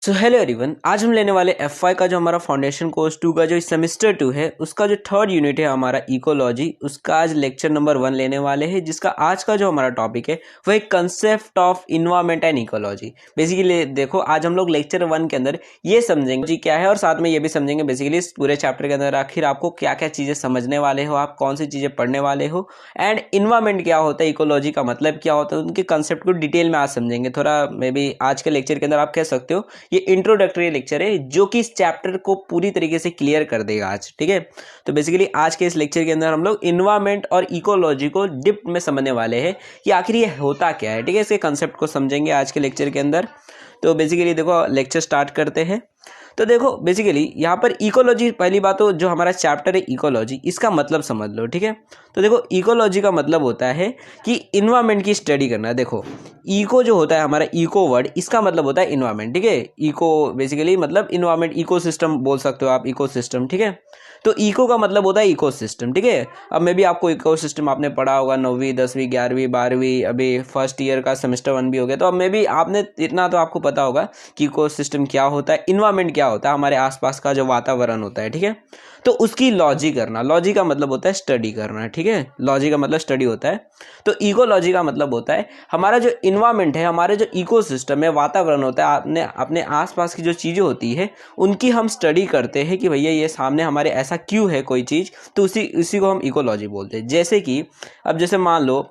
So hello everyone, आज हम लेने वाले F5 का जो हमारा फाउंडेशन कोर्स 2 का जो सेमेस्टर 2 है उसका जो थर्ड यूनिट है हमारा इकोलॉजी, उसका आज लेक्चर नंबर 1 लेने वाले हैं, जिसका आज का जो हमारा टॉपिक है वो एक concept of environment and ecology. Basically देखो, आज हम लोग लेक्चर 1 के अंदर ये समझेंगे जी क्या है, और साथ में ये भी समझेंगे बेसिकली इस पूरे चैप्टर के अंदर आखिर आपको क्या क्या चीज़ें समझने वाले हो, आप कौन सी चीज़ें पढ़ने वाले हो, एंड इन्वायरमेंट क्या होता है, इकोलॉजी का मतलब क्या होता है, उनके कंसेप्ट को डिटेल में आज समझेंगे। थोड़ा मे बी आज के लेक्चर के अंदर आप कह सकते हो ये इंट्रोडक्टरी लेक्चर है जो कि इस चैप्टर को पूरी तरीके से क्लियर कर देगा आज। ठीक है, तो बेसिकली आज के इस लेक्चर के अंदर हम लोग इन्वायरमेंट और इकोलॉजी को डिप्थ में समझने वाले हैं कि आखिर ये होता क्या है। ठीक है, इसके कंसेप्ट को समझेंगे आज के लेक्चर के अंदर। तो बेसिकली देखो, लेक्चर स्टार्ट करते हैं। तो देखो बेसिकली यहाँ पर इकोलॉजी, पहली बात तो जो हमारा चैप्टर है इकोलॉजी, इसका मतलब समझ लो। ठीक है, तो देखो इकोलॉजी का मतलब होता है कि इन्वायरमेंट की स्टडी करना। देखो इको जो होता है हमारा, इको वर्ड, इसका मतलब होता है इन्वायरमेंट। ठीक है, इको बेसिकली मतलब इन्वायरमेंट, इकोसिस्टम बोल सकते हो आप, इकोसिस्टम। ठीक है, तो इको का मतलब होता है इकोसिस्टम। ठीक है, अब मे भी आपको इकोसिस्टम आपने पढ़ा होगा 9वीं 10वीं 11वीं 12वीं, अभी फर्स्ट ईयर का सेमेस्टर 1 भी हो गया, तो अब मे भी आपने इतना तो आपको पता होगा कि इकोसिस्टम क्या होता है, इन्वायरमेंट क्या होता है, हमारे आसपास का जो वातावरण होता है। ठीक है, तो उसकी लॉजी करना, लॉजी का मतलब होता है स्टडी करना। ठीक है, लॉजी का मतलब स्टडी होता है। तो इकोलॉजी का मतलब होता है हमारा जो इन्वायरमेंट है, हमारे जो इकोसिस्टम है, वातावरण होता है, अपने अपने आसपास की जो चीज़ें होती है उनकी हम स्टडी करते हैं कि भैया ये सामने हमारे ऐसा क्यों है कोई चीज़, तो उसी को हम इकोलॉजी बोलते हैं। जैसे कि अब जैसे मान लो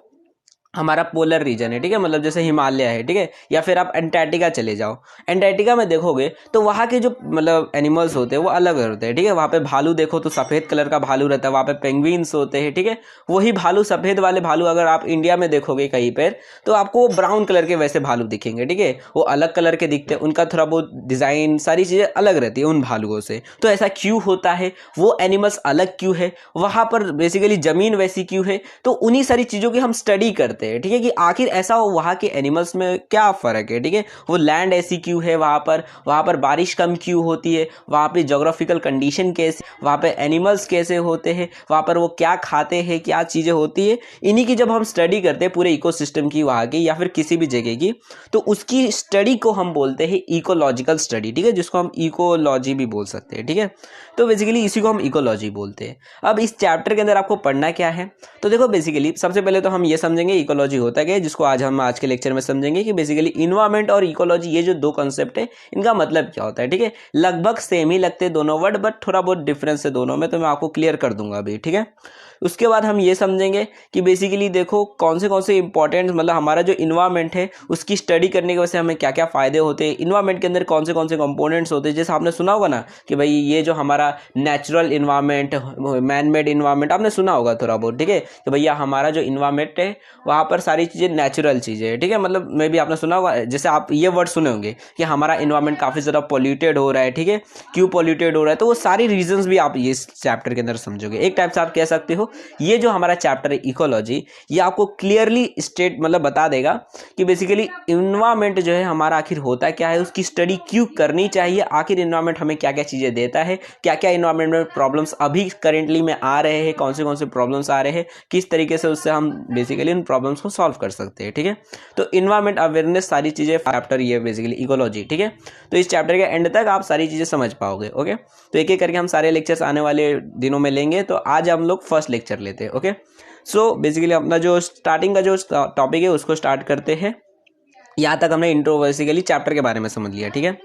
हमारा पोलर रीजन है। ठीक है, मतलब जैसे हिमालय है। ठीक है, या फिर आप अंटार्कटिका चले जाओ, अंटार्कटिका में देखोगे तो वहाँ के जो मतलब एनिमल्स होते हैं वो अलग होते हैं। ठीक है, वहाँ पे भालू देखो तो सफ़ेद कलर का भालू रहता है, वहाँ पे पेंगुइन्स होते हैं। ठीक है, वही भालू, सफ़ेद वाले भालू अगर आप इंडिया में देखोगे कहीं पर, तो आपको वो ब्राउन कलर के वैसे भालू दिखेंगे। ठीक है, वो अलग कलर के दिखते हैं, उनका थोड़ा बहुत डिज़ाइन, सारी चीज़ें अलग रहती है उन भालुओं से। तो ऐसा क्यों होता है, वो एनिमल्स अलग क्यों है, वहाँ पर बेसिकली ज़मीन वैसी क्यों है, तो उन्हीं सारी चीज़ों की हम स्टडी करते हैं। ठीक है, कि आखिर ऐसा वहाँ के एनिमल्स में क्या फ़र्क है। ठीक है, वो लैंड ऐसी क्यों है, वहाँ पर बारिश कम क्यों होती है, वहाँ पे जोग्राफिकल कंडीशन कैसे, वहाँ पे एनिमल्स कैसे होते हैं, वहाँ पर वो क्या खाते हैं, क्या चीज़ें होती है, इन्हीं की जब हम स्टडी करते हैं पूरे इकोसिस्टम की, वहाँ की या फिर किसी भी जगह की, तो उसकी स्टडी को हम बोलते हैं इकोलॉजिकल स्टडी। ठीक है, जिसको हम इकोलॉजी भी बोल सकते हैं। ठीक है, तो बेसिकली इसी को हम इकोलॉजी बोलते हैं। अब इस चैप्टर के अंदर आपको पढ़ना क्या है, तो देखो बेसिकली सबसे पहले तो हम ये समझेंगे इकोलॉजी होता है, जिसको हम आज के लेक्चर में समझेंगे कि बेसिकली इन्वायरमेंट और इकोलॉजी, ये जो दो कॉन्सेप्ट है, इनका मतलब क्या होता है। ठीक है, लगभग सेम ही लगते हैं दोनों वर्ड, बट थोड़ा बहुत डिफरेंस है दोनों में, तो मैं आपको क्लियर कर दूंगा अभी। ठीक है, उसके बाद हम ये समझेंगे कि बेसिकली देखो कौन से इंपॉर्टेंट, मतलब हमारा जो इन्वायरमेंट है उसकी स्टडी करने की वजह से हमें क्या क्या फ़ायदे होते हैं, इन्वायरमेंट के अंदर कौन से कंपोनेंट्स होते हैं। जैसे आपने सुना होगा ना कि भाई ये जो हमारा natural environment, man made environment, आपने सुना होगा थोड़ा बहुत। ठीक है, कि भैया हमारा जो इन्वायरमेंट है वहाँ पर सारी चीज़ें नेचुरल चीज़ें है। ठीक है, मतलब मे भी आपने सुना होगा, जैसे आप ये वर्ड सुने होंगे कि हमारा इन्वायरमेंट काफ़ी ज़्यादा पॉल्यूटेड हो रहा है। ठीक है, क्यों पॉल्यूटेड हो रहा है, तो वो सारी रीजंस भी आप ये इस चैप्टर के अंदर समझोगे। एक टाइप से आप कह सकते हो ये जो हमारा चैप्टर है इकोलॉजी, ये आपको क्लियरली स्टेट मतलब बता देगा कि बेसिकली इन्वायरमेंट जो है हमारा आखिर होता क्या है, उसकी स्टडी क्यों करनी चाहिए, आखिर इन्वायरमेंट हमें क्या क्या चीज़ें देता है, क्या क्या इन्वायरमेंट में प्रॉब्लम्स अभी करेंटली में आ रहे हैं, कौन से प्रॉब्लम्स आ रहे हैं, किस तरीके से उससे हम बेसिकली उन प्रॉब्लम्स को सॉल्व कर सकते हैं। ठीक है, तो इन्वायरमेंट अवेयरनेस सारी चीज़ें चैप्टर ये बेसिकली इकोलॉजी। ठीक है, तो इस चैप्टर के एंड तक आप सारी चीज़ें समझ पाओगे। ओके, तो एक एक करके हम सारे लेक्चर्स आने वाले दिनों में लेंगे। तो आज हम लोग फर्स्ट लेक्चर लेते हैं। ओके, सो बेसिकली अपना जो स्टार्टिंग का जो टॉपिक है उसको स्टार्ट करते हैं। यहाँ तक हमने इंट्रो बेसिकली चैप्टर के बारे में समझ लिया। ठीक है,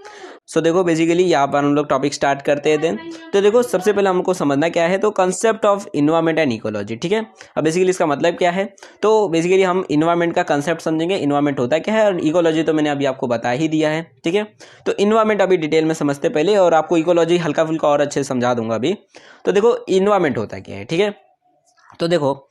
सो देखो बेसिकली यहाँ पर हम लोग टॉपिक स्टार्ट करते हैं। देन तो देखो सबसे पहले हमको समझना क्या है, तो concept of environment and ecology. ठीक है, अब बेसिकली इसका मतलब क्या है, तो बेसिकली हम इन्वायरमेंट का कंसेप्ट समझेंगे, इन्वायरमेंट होता क्या है, और इकोलॉजी तो मैंने अभी आपको बता ही दिया है। ठीक है, तो इन्वायरमेंट अभी डिटेल में समझते पहले, और आपको इकोलॉजी हल्का फुल्का और अच्छे से समझा दूंगा अभी। तो देखो इन्वायरमेंट होता क्या है। ठीक है, तो देखो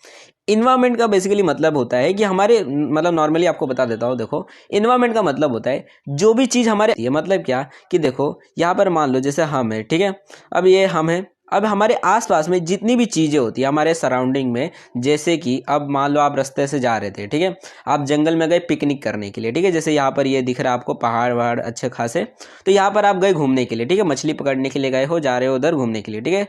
इन्वायरमेंट का बेसिकली मतलब होता है कि हमारे, मतलब नॉर्मली आपको बता देता हूँ, देखो इन्वायरमेंट का मतलब होता है जो भी चीज़ हमारे, ये मतलब क्या कि देखो यहाँ पर मान लो जैसे हम है। ठीक है, अब ये हम है, अब हमारे आसपास में जितनी भी चीज़ें होती है हमारे सराउंडिंग में, जैसे कि अब मान लो आप रास्ते से जा रहे थे। ठीक है, आप जंगल में गए पिकनिक करने के लिए। ठीक है, जैसे यहाँ पर ये दिख रहा है आपको पहाड़ वहाड़ अच्छे खासे, तो यहाँ पर आप गए घूमने के लिए। ठीक है, मछली पकड़ने के लिए गए हो, जा रहे हो उधर घूमने के लिए। ठीक है,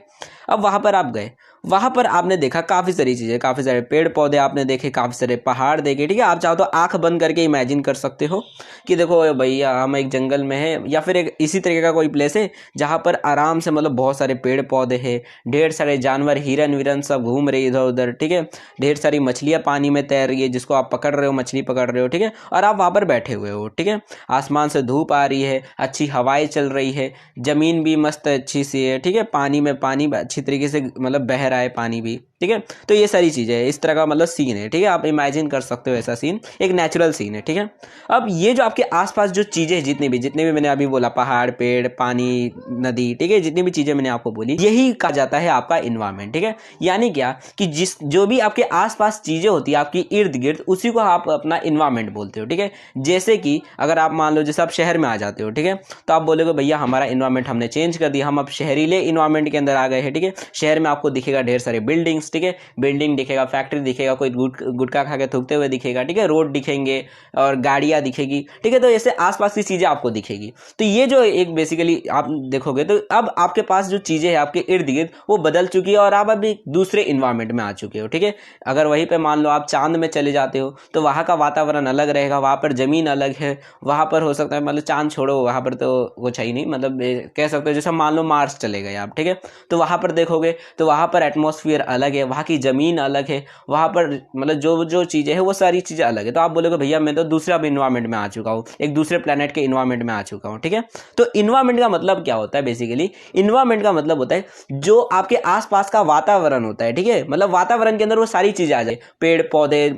अब वहाँ पर आप गए, वहाँ पर आपने देखा काफ़ी सारी चीज़ें, काफ़ी सारे पेड़ पौधे आपने देखे, काफ़ी सारे पहाड़ देखे, ठीक है। आप चाहो तो आंख बंद करके इमेजिन कर सकते हो कि देखो भैया हम एक जंगल में हैं, या फिर एक इसी तरीके का कोई प्लेस है जहाँ पर आराम से मतलब बहुत सारे पेड़ पौधे हैं, ढेर सारे जानवर, हिरन विरन सब घूम रहे इधर उधर, ठीक है। ढेर सारी मछलियाँ पानी में तैर रही है जिसको आप पकड़ रहे हो, मछली पकड़ रहे हो, ठीक है। और आप वहाँ पर बैठे हुए हो, ठीक है। आसमान से धूप आ रही है, अच्छी हवाएं चल रही है, ज़मीन भी मस्त अच्छी सी है, ठीक है। पानी में पानी अच्छी तरीके से मतलब बह रहा है पानी भी, ठीक है। तो ये सारी चीज़ें हैं, इस तरह का मतलब सीन है, ठीक है। आप इमेजिन कर सकते हो ऐसा सीन, एक नेचुरल सीन है, ठीक है। अब ये जो आपके आसपास जो चीज़ें हैं, जितनी भी मैंने अभी बोला, पहाड़, पेड़, पानी, नदी, ठीक है, जितनी भी चीज़ें मैंने आपको बोली, यही कहा जाता है आपका इन्वायरमेंट, ठीक है। यानी क्या कि जो भी आपके आसपास चीज़ें होती है आपकी इर्द गिर्द, उसी को आप अपना इन्वायरमेंट बोलते हो, ठीक है। जैसे कि अगर आप मान लो जैसे आप शहर में आ जाते हो, ठीक है, तो आप बोलोगे भैया हमारा इन्वायरमेंट हमने चेंज कर दिया, हम अब शहरीले इन्वायरमेंट के अंदर आ गए हैं, ठीक है। शहर में आपको दिखेगा ढेर सारे बिल्डिंग्स, ठीक है, बिल्डिंग दिखेगा, फैक्ट्री दिखेगा, कोई गुटखा खा के थूकते हुए दिखेगा, ठीक है, रोड दिखेंगे और गाड़ियाँ दिखेगी, ठीक है। तो ऐसे आसपास की चीज़ें आपको दिखेगी। तो ये जो एक बेसिकली आप देखोगे तो अब आपके पास जो चीज़ें हैं आपके इर्द गिर्द वो बदल चुकी है और आप अभी दूसरे इन्वायरमेंट में आ चुके हो, ठीक है। अगर वहीं पे मान लो आप चांद में चले जाते हो तो वहाँ का वातावरण अलग रहेगा, वहाँ पर ज़मीन अलग है, वहाँ पर हो सकता है मतलब चांद छोड़ो, वहाँ पर तो वो चाहिए नहीं, मतलब कह सकते हो जैसे मान लो मार्स चले गए आप, ठीक है। तो वहाँ पर देखोगे तो वहाँ पर एटमॉस्फेयर अलग है, वहाँ की ज़मीन अलग है, वहाँ पर मतलब जो जो चीज़ें हैं वो सारी चीज़ें अलग है। तो आप बोलोगे भैया मैं तो दूसरा इन्वायरमेंट में आ चुका हूँ, एक दूसरे प्लेनेट के इन्वायरमेंट में आ चुका हूँ, ठीक है। तो इन्वायरमेंट का मतलब क्या होता है? बेसिकली इन्वायरमेंट का मतलब होता है जो आपके आसपास का वातावरण होता है, ठीक है। मतलब वातावरण के अंदर वो सारी चीज़ें आ जाए, पेड़ पौधे,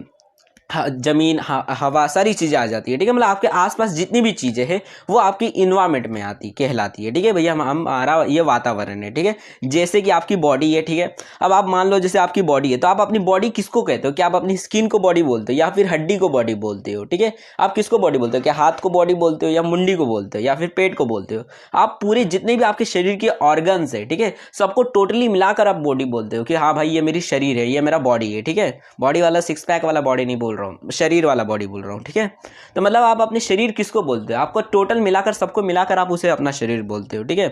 जमीन, हवा, सारी चीज़ें आ जाती है, ठीक है। मतलब आपके आसपास जितनी भी चीज़ें हैं वो आपकी इन्वायरमेंट में आती कहलाती है, ठीक है भैया। हमारा ये वातावरण है, ठीक है। जैसे कि आपकी बॉडी है, ठीक है। अब आप मान लो जैसे आपकी बॉडी है तो आप अपनी बॉडी किसको कहते हो? क्या आप अपनी स्किन को बॉडी बोलते हो या फिर हड्डी को बॉडी बोलते हो, ठीक है। आप किसको बॉडी बोलते हो? क्या हाथ को बॉडी बोलते हो या मुंडी को बोलते हो या फिर पेट को बोलते हो? आप पूरे जितने भी आपके शरीर के ऑर्गन्स है, ठीक है, सबको टोटली मिलाकर आप बॉडी बोलते हो कि हाँ भाई ये मेरी शरीर है, ये मेरा बॉडी है, ठीक है। बॉडी वाला सिक्स पैक वाला बॉडी नहीं बोल रहा हूँ, शरीर वाला बॉडी बोल रहा हूँ, ठीक है। तो मतलब आप अपने शरीर किसको बोलते हो? आपको टोटल मिलाकर, सबको मिलाकर आप उसे अपना शरीर बोलते हो, ठीक है।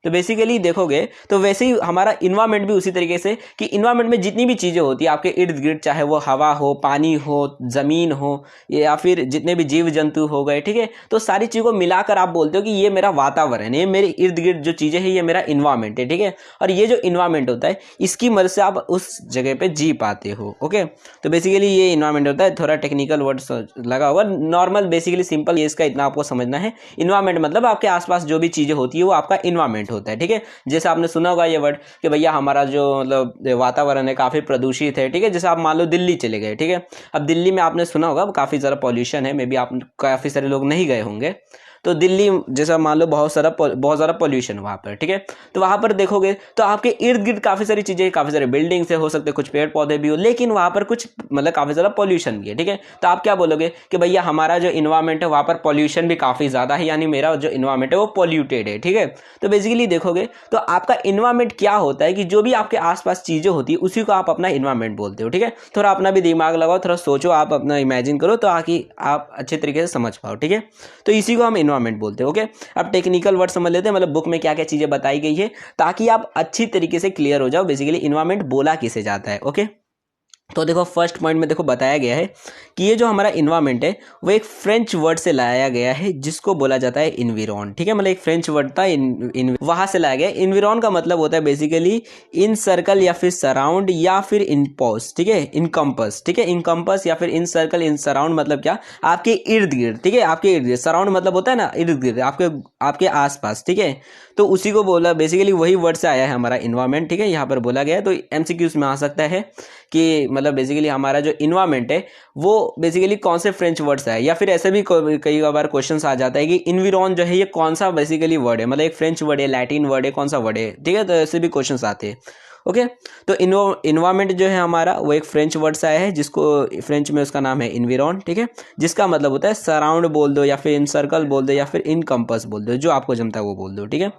तो बेसिकली देखोगे तो वैसे ही हमारा इन्वायरमेंट भी उसी तरीके से कि इन्वायरमेंट में जितनी भी चीज़ें होती है आपके इर्द गिर्द, चाहे वो हवा हो, पानी हो, ज़मीन हो, या फिर जितने भी जीव जंतु हो गए, ठीक है, तो सारी चीज़ों को मिलाकर आप बोलते हो कि ये मेरा वातावरण है, ये मेरे इर्द गिर्द जो चीज़ें हैं ये मेरा इन्वायरमेंट है, ठीक है। और ये जो इन्वायरमेंट होता है इसकी मदद से आप उस जगह पर जी पाते हो, ओके। तो बेसिकली ये इन्वायरमेंट होता है, थोड़ा टेक्निकल वर्ड्स लगा हुआ, नॉर्मल बेसिकली सिंपल ये इसका इतना आपको समझना है। इन्वायरमेंट मतलब आपके आसपास जो भी चीज़ें होती है वो आपका इन्वायरमेंट होता है, ठीक है। जैसे आपने सुना होगा ये वर्ड कि भैया हमारा जो मतलब वातावरण है काफ़ी प्रदूषित है, ठीक है। जैसे आप मान लो दिल्ली चले गए, ठीक है। अब दिल्ली में आपने सुना होगा काफ़ी ज़्यादा पॉल्यूशन है, मे बी आप काफ़ी सारे लोग नहीं गए होंगे। तो दिल्ली जैसा मान लो बहुत ज़्यादा पॉल्यूशन वहाँ पर, ठीक है। तो वहाँ पर देखोगे तो आपके इर्द गिर्द काफ़ी सारी चीज़ें, काफ़ी सारे बिल्डिंग्स है, हो सकते हैं कुछ पेड़ पौधे भी हो, लेकिन वहाँ पर कुछ मतलब काफ़ी ज़्यादा पॉल्यूशन भी है, ठीक है। तो आप क्या बोलोगे कि भैया हमारा जो इन्वायरमेंट है वहाँ पर पॉल्यूशन भी काफ़ी ज़्यादा है, यानी मेरा जो इन्वायरमेंट है वो पॉल्यूटेड है, ठीक है। तो बेसिकली देखोगे तो आपका इन्वायरमेंट क्या होता है कि जो भी आपके आसपास चीज़ें होती है उसी को आप अपना इन्वायरमेंट बोलते हो, ठीक है। थोड़ा अपना भी दिमाग लगाओ, थोड़ा सोचो, आप अपना इमेजिन करो तो आकि आप अच्छे तरीके से समझ पाओ, ठीक है। तो इसी को हम इन्वायरमेंट बोलते हैं, ओके। अब टेक्निकल वर्ड समझ लेते हैं, मतलब बुक में क्या क्या चीज़ें बताई गई है ताकि आप अच्छी तरीके से क्लियर हो जाओ बेसिकली इन्वायरमेंट बोला किसे जाता है, ओके। तो देखो फर्स्ट पॉइंट में देखो बताया गया है कि ये जो हमारा इन्वायरमेंट है वो एक फ्रेंच वर्ड से लाया गया है जिसको बोला जाता है इन्विरॉन, ठीक है। मतलब एक फ्रेंच वर्ड था वहां से लाया गया। इन्विरॉन का मतलब होता है बेसिकली इन सर्कल या फिर सराउंड या फिर इन पॉज, ठीक है, इनकम्पस, ठीक है। इनकम्पस या फिर इन सर्कल, इन सराउंड मतलब क्या? आपके इर्द गिर्द, ठीक है, आपके इर्द गिर्द। सराउंड मतलब होता है ना इर्द गिर्द, आपके आसपास, ठीक है। तो उसी को बोला, बेसिकली वही वर्ड से आया है हमारा इन्वायरमेंट, ठीक है, यहाँ पर बोला गया है। तो एमसीक्यूज में आ सकता है कि मतलब बेसिकली हमारा जो इन्वायरमेंट है वो बेसिकली कौन से फ्रेंच वर्ड से है, या फिर ऐसे भी कई बार क्वेश्चन आ जाता है कि इन्विरॉन जो है ये कौन सा बेसिकली वर्ड है, मतलब एक फ्रेंच वर्ड है, लैटिन वर्ड है, कौन सा वर्ड है, ठीक है। तो ऐसे भी क्वेश्चन आते हैं, ओके। तो इन्वायरमेंट जो है हमारा वो एक फ्रेंच वर्ड से आया है जिसको फ्रेंच में उसका नाम है इन्विरॉन, ठीक है, जिसका मतलब होता है सराउंड बोल दो या फिर इन सर्कल बोल दो या फिर इन कंपस बोल दो, जो आपको जमता है वो बोल दो, ठीक है,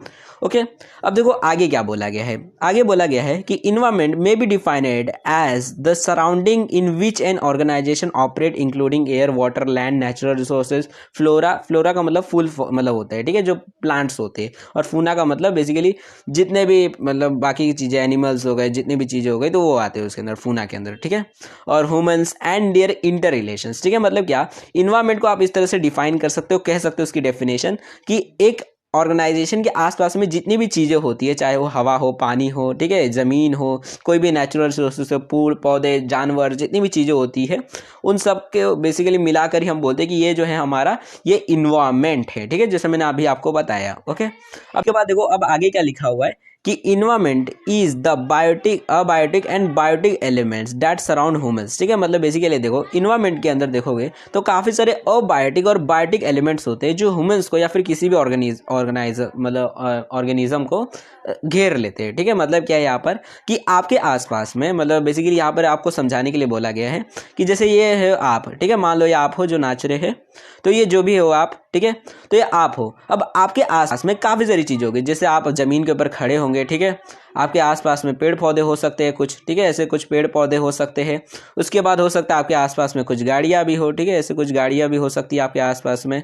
ओके। अब देखो आगे क्या बोला गया है। आगे बोला गया है कि environment may be defined as the surrounding in which an organization operate including air, water, land, natural resources. Flora का मतलब फुल मतलब होता है, ठीक है, जो प्लांट्स होते हैं। और फूना का मतलब बेसिकली जितने भी मतलब बाकी की चीज़ें, एनिमल्स एनिमल्स हो गए, जितनी भी चीज़ें हो गई, तो वो आते हैं उसके अंदर, फूना के अंदर, ठीक है। और humans and their interrelations, ठीक है। मतलब क्या, इन्वायरमेंट को आप इस तरह से डिफाइन कर सकते हो, कह सकते हो उसकी डेफिनेशन कि एक ऑर्गेनाइजेशन के आसपास में जितनी भी चीज़ें होती है, चाहे वो हवा हो, पानी हो, ठीक है, ज़मीन हो, कोई भी नेचुरल रिसोर्सेज हो, फूल पौधे जानवर, जितनी भी चीज़ें होती है, उन सब के बेसिकली मिलाकर ही हम बोलते हैं कि ये जो है हमारा ये इन्वायरमेंट है, ठीक है, जैसे मैंने अभी आपको बताया। ओके, अब के बाद देखो अब आगे क्या लिखा हुआ है कि environment is the biotic, abiotic and biotic elements that surround humans, ठीक है। मतलब बेसिकली देखो इन्वायरमेंट के अंदर देखोगे तो काफ़ी सारे अबायोटिक और बायोटिक एलिमेंट्स होते हैं जो ह्यूमंस को या फिर किसी भी ऑर्गेनाइजर मतलब ऑर्गेनिज्म को घेर लेते हैं, ठीक है। मतलब क्या है यहाँ पर कि आपके आसपास में, मतलब बेसिकली यहाँ पर आपको समझाने के लिए बोला गया है कि जैसे ये है आप, ठीक है, मान लो ये आप हो जो नाच रहे हैं, तो ये जो भी हो आप, ठीक है, तो ये आप हो। अब आपके आसपास में काफ़ी सारी चीज़ें होगी, जैसे आप ज़मीन के ऊपर खड़े होंगे, ठीक है, आपके आसपास में पेड़ पौधे हो सकते हैं कुछ, ठीक है, ऐसे कुछ पेड़ पौधे हो सकते हैं। उसके बाद हो सकता है आपके आसपास में कुछ गाड़ियाँ भी हो, ठीक है, ऐसे कुछ गाड़ियाँ भी हो सकती है आपके आसपास में,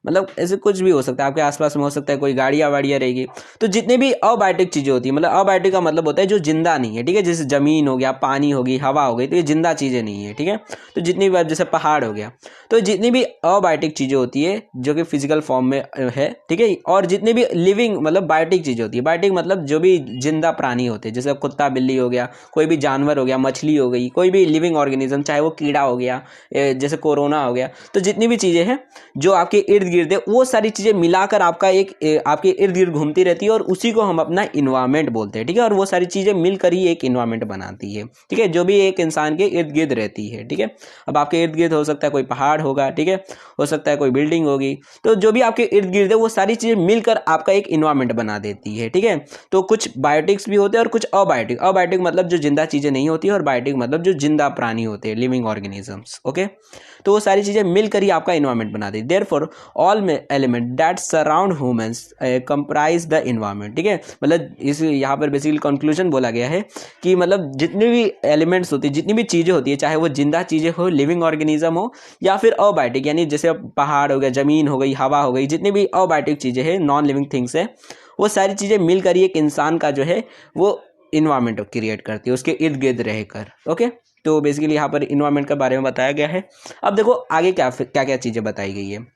मतलब ऐसे कुछ भी हो सकता है आपके आसपास में, हो सकता है कोई गाड़ियाँ वाड़ियाँ रहेगी। तो जितने भी अबायोटिक चीज़ें होती है, मतलब अबायोटिक का मतलब होता है जो जिंदा नहीं है, ठीक है, जैसे ज़मीन हो गया, पानी होगी, हवा हो गई, तो ये जिंदा चीज़ें नहीं है, ठीक है। तो जितनी भी, जैसे पहाड़ हो गया, तो जितनी भी अबायोटिक चीज़ें होती है जो कि फिजिकल फॉर्म में है, ठीक है, और जितनी भी लिविंग मतलब बायोटिक चीज़ें होती है, बायोटिक मतलब जो भी जिंदा प्राणी होते हैं, जैसे कुत्ता बिल्ली हो गया, कोई भी जानवर हो गया, मछली हो गई, कोई भी लिविंग ऑर्गेनिज्म, चाहे वो कीड़ा हो गया, जैसे कोरोना हो गया, तो जितनी भी चीज़ें हैं जो आपके इर्द गिर्द है, वो सारी चीज़ें मिलाकर आपका एक आपके इर्द गिर्द घूमती रहती है, और उसी को हम अपना इन्वायरमेंट बोलते हैं, ठीक है। और वो सारी चीज़ें मिलकर ही एक इन्वायरमेंट बनाती है, ठीक है, जो भी एक इंसान के इर्द गिर्द रहती है, ठीक है। अब आपके इर्द गिर्द हो सकता है कोई पहाड़ होगा, ठीक है, हो सकता है कोई बिल्डिंग होगी, तो जो भी आपके इर्द गिर्द है वो सारी चीज़ें मिलकर आपका एक इन्वायरमेंट बना देती है, ठीक है। तो कुछ बायोटिक्स भी होते हैं और कुछ अबायोटिक, अबायोटिक मतलब जो जिंदा चीज़ें नहीं होती है, और बायोटिक मतलब जो जिंदा प्राणी होते हैं, लिविंग ऑर्गेनिजम्स। ओके, तो वो सारी चीज़ें मिलकर ही आपका इन्वायरमेंट बना देती है। Therefore all element that surround humans comprise the environment, ठीक है। मतलब इस यहाँ पर बेसिकली कंक्लूजन बोला गया है कि मतलब जितनी भी एलिमेंट्स होती है, जितनी भी चीज़ें होती है, चाहे वो जिंदा चीज़ें हो, लिविंग ऑर्गेनिज्म हो, या फिर अबायोटिक, यानी जैसे पहाड़ हो गया, ज़मीन हो गई, हवा हो गई, जितनी भी अबायोटिक चीज़ें हैं, नॉन लिविंग थिंग्स है, वो सारी चीज़ें मिलकर ही एक इंसान का जो है वो इन्वायरमेंट क्रिएट करती है, उसके इर्द गिर्द रहकर। ओके, तो बेसिकली यहाँ पर इन्वायरमेंट के बारे में बताया गया है। अब देखो आगे क्या क्या क्या चीज़ें बताई गई है।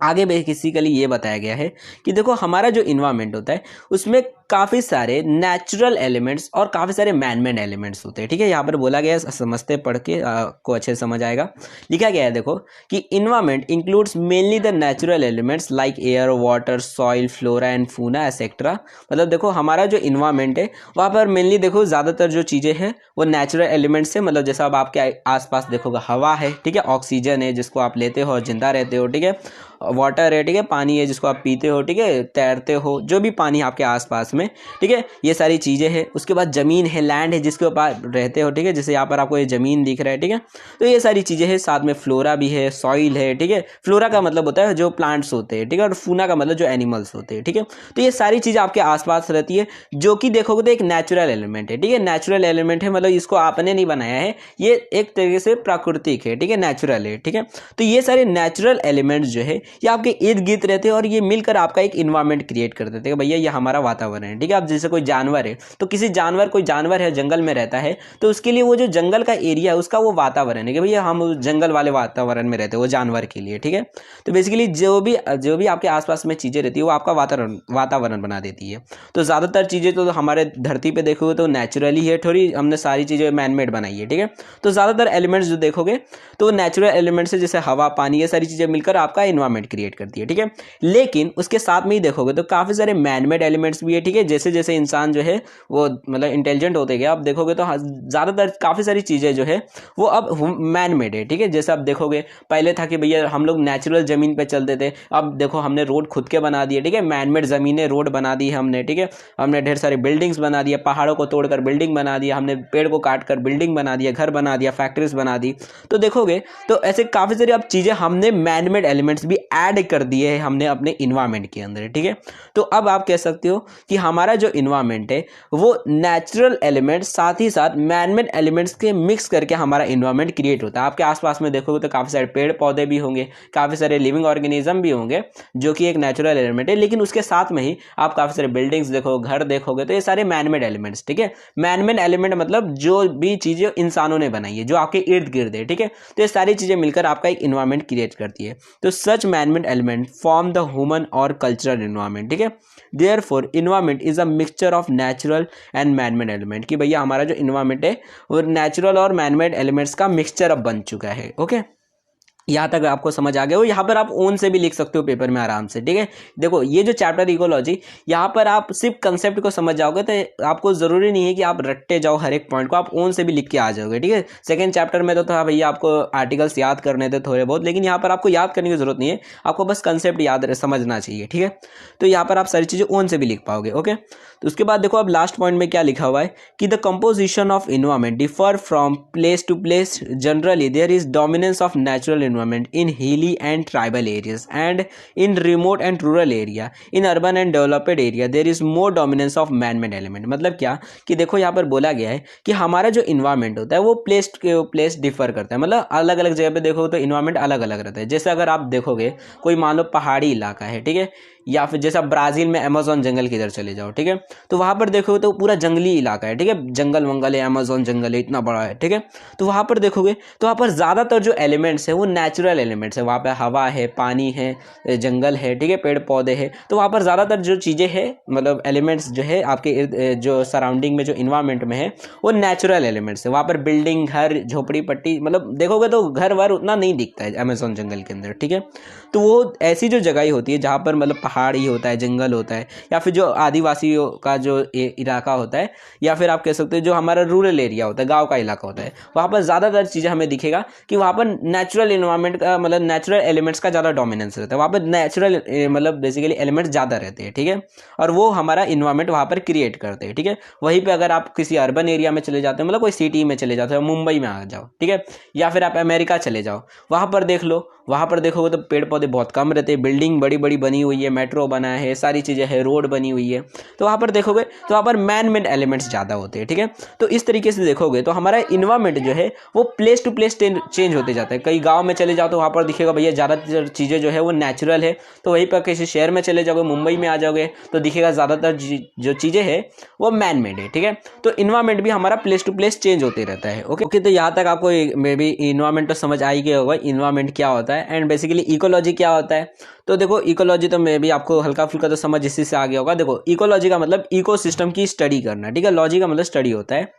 आगे बेसिकली ये बताया गया है कि देखो हमारा जो इन्वायरमेंट होता है उसमें काफ़ी सारे नेचुरल एलिमेंट्स और काफ़ी सारे मैनमेड एलिमेंट्स होते हैं, ठीक है। यहाँ पर बोला गया है, समझते पढ़ के को अच्छे से समझ आएगा। लिखा गया है देखो कि environment includes mainly the natural elements like air, water, soil, flora and fauna etcetera. मतलब देखो हमारा जो इन्वायरमेंट है वहाँ पर मेनली देखो ज़्यादातर जो चीज़ें हैं वो नेचुरल एलिमेंट्स है। मतलब जैसा अब आपके आसपास देखोगे हवा है, ठीक है, ऑक्सीजन है जिसको आप लेते हो और जिंदा रहते हो, ठीक है, वाटर है, ठीक है, पानी है जिसको आप पीते हो, ठीक है, तैरते हो, जो भी पानी आपके आसपास में, ठीक है, ये सारी चीज़ें हैं। उसके बाद ज़मीन है, लैंड है जिसके ऊपर रहते हो, ठीक है, जैसे यहाँ पर आपको ये ज़मीन दिख रहा है, ठीक है, तो ये सारी चीज़ें हैं। साथ में फ्लोरा भी है, सॉइल है, ठीक है, फ्लोरा का मतलब होता है जो प्लांट्स होते हैं, ठीक है, और फूना का मतलब जो एनिमल्स होते हैं, ठीक है। तो ये सारी चीज़ें आपके आसपास रहती है, जो कि देखोगे तो एक नेचुरल एलिमेंट है, ठीक है, नेचुरल एलिमेंट है, मतलब इसको आपने नहीं बनाया है, ये एक तरीके से प्राकृतिक है, ठीक है, नेचुरल है, ठीक है। तो ये सारे नेचुरल एलिमेंट्स जो है ये आपके इर्द गिर्द रहते हैं और ये मिलकर आपका एक इन्वायरमेंट क्रिएट कर देते हैं। भैया ये हमारा वातावरण है, ठीक है। अब जैसे कोई जानवर है तो कोई जानवर है जंगल में रहता है, तो उसके लिए वो जो जंगल का एरिया है उसका वो वातावरण है कि भैया हम जंगल वाले वातावरण में रहते हैं, वो जानवर के लिए, ठीक है। तो बेसिकली जो भी आपके आसपास में चीज़ें रहती है वो आपका वातावरण बना देती है। तो ज़्यादातर चीज़ें तो हमारे धरती पे देखोगे तो नेचुरली है, थोड़ी हमने सारी चीज़ें मैनमेड बनाई है, ठीक है। तो ज़्यादातर एलिमेंट्स जो देखोगे तो नेचुरल एलिमेंट्स है, जैसे हवा, पानी, ये सारी चीज़ें मिलकर आपका इन्वायरमेंट क्रिएट करती है, ठीक है। लेकिन उसके साथ में ही देखोगे तो काफ़ी सारे मैनमेड एलिमेंट्स भी है, ठीक है। जैसे जैसे इंसान जो है वो मतलब इंटेलिजेंट होते गए, अब देखोगे तो ज़्यादातर काफ़ी सारी चीज़ें जो है वो अब मैनमेड है, ठीक है। जैसे आप देखोगे पहले था कि भैया हम लोग नेचुरल ज़मीन पे चलते थे, अब देखो हमने रोड खुद के बना दिए, ठीक है, मैनमेड ज़मीनें रोड बना दी हमने, ठीक है, हमने ढेर सारी बिल्डिंग्स बना दिया, पहाड़ों को तोड़कर बिल्डिंग बना दिया हमने, पेड़ को काट कर बिल्डिंग बना दिया, घर बना दिया, फैक्ट्रीज बना दी। तो देखोगे तो ऐसे काफ़ी सारी अब चीज़ें हमने मैनमेड एलिमेंट्स भी ऐड कर दिए हैं हमने अपने इन्वायरमेंट के अंदर, ठीक है। तो अब आप कह सकते हो कि हमारा जो इन्वायरमेंट है वो नेचुरल एलिमेंट्स साथ ही साथ मैनमेड एलिमेंट्स के मिक्स करके हमारा इन्वायरमेंट क्रिएट होता है। आपके आसपास में देखोगे तो काफ़ी सारे पेड़ पौधे भी होंगे, काफ़ी सारे लिविंग ऑर्गेनिज्म भी होंगे जो कि एक नेचुरल एलिमेंट है, लेकिन उसके साथ में ही आप काफ़ी सारे बिल्डिंग्स देखो, घर देखोगे, तो ये सारे मैनमेड एलिमेंट्स, ठीक है। मैनमेड एलिमेंट मतलब जो भी चीज़ें इंसानों ने बनाई है, जो आपके इर्द गिर्द है, ठीक है। तो ये सारी चीज़ें मिलकर आपका एक इन्वायरमेंट क्रिएट करती है। तो such manmade element form the human और कल्चरल इन्वायरमेंट, ठीक है। Therefore environment is a mixture of natural and manmade element, कि भैया हमारा जो इन्वायरमेंट है वो नेचुरल और मैनमेड एलिमेंट्स का मिक्सचर अब बन चुका है। ओके, यहाँ तक आपको समझ आ गया हो। यहाँ पर आप ओन से भी लिख सकते हो पेपर में आराम से, ठीक है। देखो ये जो चैप्टर इकोलॉजी, यहाँ पर आप सिर्फ कंसेप्ट को समझ जाओगे तो आपको जरूरी नहीं है कि आप रट्टे जाओ हर एक पॉइंट को, आप ओन से भी लिख के आ जाओगे, ठीक है। सेकंड चैप्टर में तो था भैया आपको आर्टिकल्स याद करने थे थोड़े बहुत, लेकिन यहाँ पर आपको याद करने की जरूरत नहीं है, आपको बस कंसेप्ट याद समझना चाहिए, ठीक है। तो यहाँ पर आप सारी चीज़ें ओन से भी लिख पाओगे। ओके, तो उसके बाद देखो अब लास्ट पॉइंट में क्या लिखा हुआ है कि the composition of environment differ from place to place. Generally there is dominance of natural environment in hilly and tribal areas, and in remote and rural area. In urban and developed area there is more dominance of man-made element। मतलब क्या कि देखो यहाँ पर बोला गया है कि हमारा जो इन्वायरमेंट होता है वो प्लेस के प्लेस डिफर करता है, मतलब अलग अलग जगह पे देखो तो इन्वायरमेंट अलग अलग रहता है। जैसे अगर आप देखोगे कोई मान लो पहाड़ी इलाका है, ठीक है, या फिर जैसा ब्राज़ील में अमेजोन जंगल की इधर चले जाओ, ठीक है, तो वहाँ पर देखोगे तो पूरा जंगली इलाका है, ठीक है, जंगल वंगल है, अमेजोन जंगल है, इतना बड़ा है, ठीक है। तो वहाँ पर देखोगे तो वहाँ पर ज़्यादातर जो एलिमेंट्स है वो नेचुरल एलिमेंट्स है, वहाँ पर हवा है, पानी है, जंगल है, ठीक है, पेड़ पौधे हैं। तो वहाँ पर ज़्यादातर जो चीज़ें हैं, मतलब एलिमेंट्स जो है आपके जो सराउंडिंग में जो इन्वायरमेंट में है वो नेचुरल एलिमेंट्स है। वहाँ पर बिल्डिंग, घर, झोपड़ी पट्टी, मतलब देखोगे तो घर वर उतना नहीं दिखता है अमेजोन जंगल के अंदर, ठीक है। तो वो ऐसी जो जगह ही होती है जहाँ पर मतलब पहाड़ ही होता है, जंगल होता है, या फिर जो आदिवासियों का जो इलाका होता है, या फिर आप कह सकते हो जो हमारा रूरल एरिया होता है, गांव का इलाका होता है, वहाँ पर ज़्यादातर चीज़ें हमें दिखेगा कि वहाँ पर नेचुरल इन्वायरमेंट का मतलब नेचुरल एलिमेंट्स का ज़्यादा डोमिनेंस रहता है। वहाँ पर नेचुरल मतलब बेसिकली एलिमेंट्स ज़्यादा रहते हैं, ठीक है, और वो हमारा इन्वायरमेंट वहाँ पर क्रिएट करते हैं, ठीक है। वहीं पर अगर आप किसी अर्बन एरिया में चले जाते हो, मतलब कोई सिटी में चले जाते हो, मुंबई में आ जाओ, ठीक है, या फिर आप अमेरिका चले जाओ, वहाँ पर देख लो, वहाँ पर देखोगे तो पेड़ पौधे बहुत कम रहते हैं, बिल्डिंग बड़ी बड़ी बनी हुई है, मेट्रो बना है, सारी चीज़ें हैं, रोड बनी हुई है। तो वहाँ पर देखोगे तो वहाँ पर मैन मेड एलिमेंट्स ज़्यादा होते हैं, ठीक है। तो इस तरीके से देखोगे तो हमारा इन्वायरमेंट जो है वो प्लेस टू प्लेस चेंज होते जाता है। कई गाँव में चले जाओ तो वहाँ पर दिखेगा भैया ज़्यादातर चीज़ें जो है वो नेचुरल है, तो वहीं पर किसी शहर में चले जाओगे, मुंबई में आ जाओगे, तो दिखेगा ज़्यादातर जो चीज़ें हैं वो मैन मेड है, ठीक है। तो इन्वायरमेंट भी हमारा प्लेस टू प्लेस चेंज होते रहता है। ओके, तो यहाँ तक आपको मे बी इन्वायरमेंट तो समझ आ ही गया होगा, इन्वायरमेंट क्या होता है एंड बेसिकली इकोलॉजी क्या होता है। तो देखो इकोलॉजी तो मे भी आपको हल्का फुल्का तो समझ इसी से आ गया होगा। देखो इकोलॉजी का मतलब इकोसिस्टम की स्टडी करना, ठीक है, लॉजी का मतलब स्टडी होता है।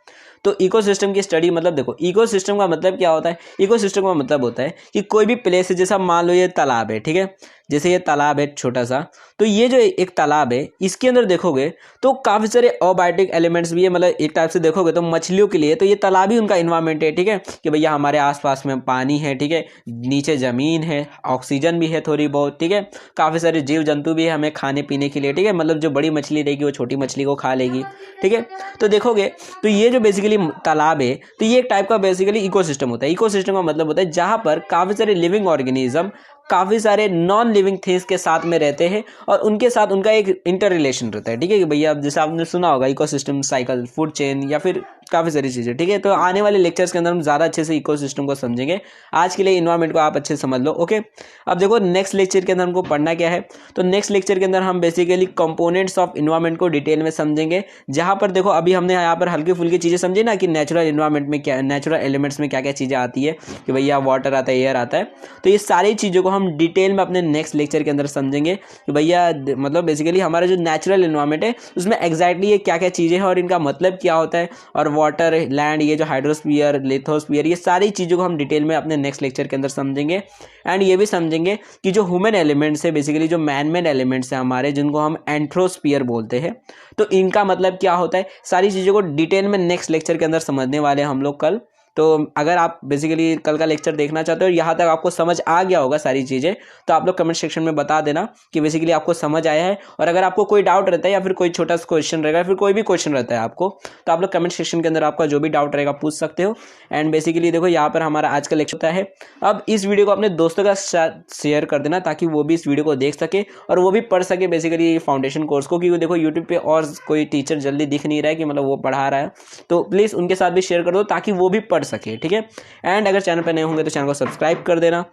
तो इकोसिस्टम की स्टडी मतलब देखो इकोसिस्टम का मतलब क्या होता है, इकोसिस्टम का मतलब होता है कि कोई भी प्लेस है, जैसा मान लो ये तालाब है, ठीक है, जैसे ये तालाब है छोटा सा, तो ये जो एक तालाब है इसके अंदर देखोगे तो काफ़ी सारे अबायोटिक एलिमेंट्स भी है, मतलब एक टाइप से देखोगे तो मछलियों के लिए तो ये तालाब ही उनका इन्वायरमेंट है, ठीक है, कि भैया हमारे आसपास में पानी है, ठीक है, नीचे ज़मीन है, ऑक्सीजन भी है थोड़ी बहुत, ठीक है, काफ़ी सारे जीव जंतु भी है हमें खाने पीने के लिए, ठीक है, मतलब जो बड़ी मछली रहेगी वो छोटी मछली को खा लेगी, ठीक है। तो देखोगे तो ये जो बेसिकली तालाब है तो ये एक टाइप का बेसिकली इकोसिस्टम होता है। इकोसिस्टम का मतलब होता है जहाँ पर काफ़ी सारे लिविंग ऑर्गेनिज्म काफ़ी सारे नॉन लिविंग थिंग्स के साथ में रहते हैं और उनके साथ उनका एक इंटर रिलेशन रहता है, ठीक है, कि भैया जैसे आपने सुना होगा इकोसिस्टम साइकिल, फूड चेन, या फिर काफ़ी सारी चीज़ें, ठीक है। तो आने वाले लेक्चर्स के अंदर हम ज़्यादा अच्छे से इकोसिस्टम को समझेंगे। आज के लिए इन्वायरमेंट को आप अच्छे से समझ लो। ओके, अब देखो नेक्स्ट लेक्चर के अंदर हमको पढ़ना क्या है। तो नेक्स्ट लेक्चर के अंदर हम बेसिकली कंपोनेंट्स ऑफ इन्वायरमेंट को डिटेल में समझेंगे, जहाँ पर देखो अभी हमने यहाँ पर हल्की फुल्की चीज़ें समझी ना कि नेचुरल इन्वायरमेंट में क्या, नेचुरल एलिमेंट्स में क्या क्या चीज़ें आती है, कि भैया वाटर आता है, एयर आता है, तो ये सारी चीज़ों को हम डिटेल में अपने नेक्स्ट लेक्चर के अंदर समझेंगे कि भैया मतलब बेसिकली हमारा जो नेचुरल इन्वायरमेंट है उसमें एग्जैक्टली ये क्या क्या चीज़ें हैं और इनका मतलब क्या होता है, और वाटर, लैंड, ये जो हाइड्रोस्फीयर, लिथोस्फीयर, ये सारी चीज़ों को हम डिटेल में अपने नेक्स्ट लेक्चर के अंदर समझेंगे। एंड ये भी समझेंगे कि जो ह्यूमन एलिमेंट्स है, बेसिकली जो मैन मेड एलिमेंट्स हैं हमारे, जिनको हम एंथ्रोस्फीयर बोलते हैं, तो इनका मतलब क्या होता है, सारी चीज़ों को डिटेल में नेक्स्ट लेक्चर के अंदर समझने वाले हम लोग कल। तो अगर आप बेसिकली कल का लेक्चर देखना चाहते हो, यहाँ तक आपको समझ आ गया होगा सारी चीज़ें, तो आप लोग कमेंट सेक्शन में बता देना कि बेसिकली आपको समझ आया है। और अगर आपको कोई डाउट रहता है या फिर कोई छोटा सा क्वेश्चन रहेगा, फिर कोई भी क्वेश्चन रहता है आपको, तो आप लोग कमेंट सेक्शन के अंदर आपका जो भी डाउट रहेगा पूछ सकते हो। एंड बेसिकली देखो यहाँ पर हमारा आज का लेक्चर होता है। अब इस वीडियो को अपने दोस्तों के साथ शेयर कर देना ताकि वो भी इस वीडियो को देख सके और वो भी पढ़ सके बेसिकली फाउंडेशन कोर्स को, क्योंकि देखो यूट्यूब पे और कोई टीचर जल्दी दिख नहीं रहा है कि मतलब वो पढ़ा रहा है, तो प्लीज़ उनके साथ भी शेयर कर दो ताकि वो भी पढ़ सके, ठीक है। एंड अगर चैनल पर नए होंगे तो चैनल को सब्सक्राइब कर देना,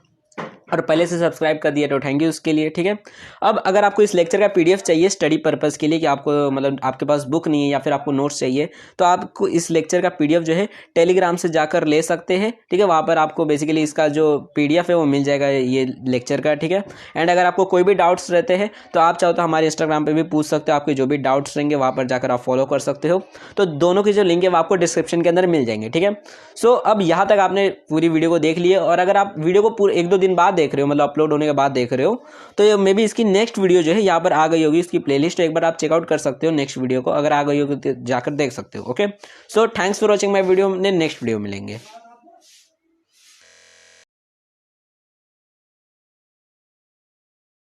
और पहले से सब्सक्राइब कर दिया तो थैंक यू उसके लिए, ठीक है। अब अगर आपको इस लेक्चर का पीडीएफ चाहिए स्टडी पर्पस के लिए, कि आपको मतलब आपके पास बुक नहीं है या फिर आपको नोट्स चाहिए, तो आपको इस लेक्चर का पीडीएफ जो है टेलीग्राम से जाकर ले सकते हैं, ठीक है। वहाँ पर आपको बेसिकली इसका जो पीडीएफ है वो मिल जाएगा ये लेक्चर का, ठीक है। एंड अगर आपको कोई भी डाउट्स रहते हैं तो आप चाहो तो हमारे इंस्टाग्राम पर भी पूछ सकते हो, आपके जो भी डाउट्स रहेंगे वहाँ पर जाकर आप फॉलो कर सकते हो। तो दोनों की जो लिंक है वो आपको डिस्क्रिप्शन के अंदर मिल जाएंगे, ठीक है। सो अब यहाँ तक आपने पूरी वीडियो को देख लिया, और अगर आप वीडियो को पूरे 1-2 दिन बाद देख रहे हो, मतलब अपलोड होने के बाद देख रहे हो, तो मे बी इसकी नेक्स्ट वीडियो जो है यहाँ पर आ गई होगी, इसकी प्लेलिस्ट एक बार आप चेकआउट कर सकते हो नेक्स्ट वीडियो को, अगर आ गई होगी तो जाकर देख सकते हो। Okay, so thanks for watching my video, next video मिलेंगे।